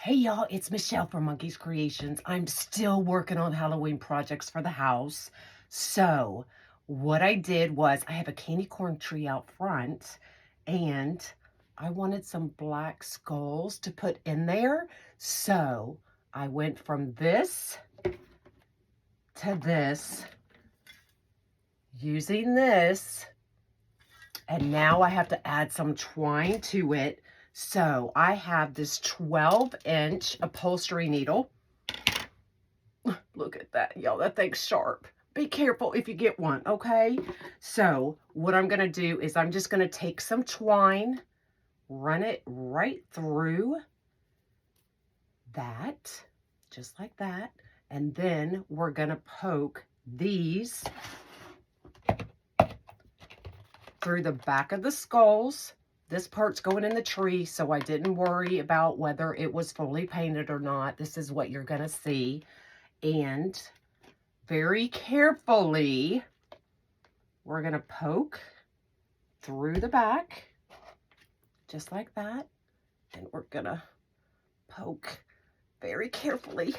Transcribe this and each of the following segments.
Hey y'all, it's Michelle from Monkey's Creations. I'm still working on Halloween projects for the house. So what I did was I have a candy corn tree out front and I wanted some black skulls to put in there. So I went from this to this using this, and now I have to add some twine to it. So I have this 12-inch upholstery needle. Look at that, y'all. That thing's sharp. Be careful if you get one, okay? So what I'm going to do is I'm just going to take some twine, run it right through that, just like that. And then we're going to poke these through the back of the skulls. This part's going in the tree, so I didn't worry about whether it was fully painted or not. This is what you're going to see. And very carefully, we're going to poke through the back, just like that. And we're going to poke very carefully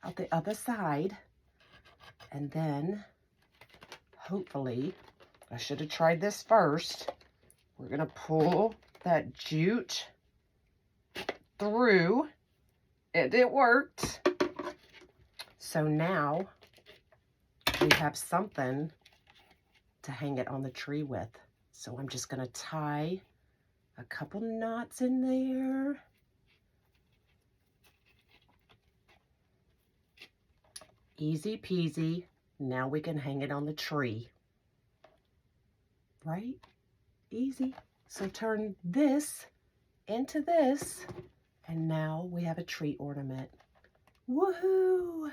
out the other side. And then, hopefully, I should have tried this first. We're going to pull that jute through, and it worked. So now we have something to hang it on the tree with. So I'm just going to tie a couple knots in there. Easy peasy. Now we can hang it on the tree. Right? Easy. So turn this into this, and now we have a tree ornament. Woohoo!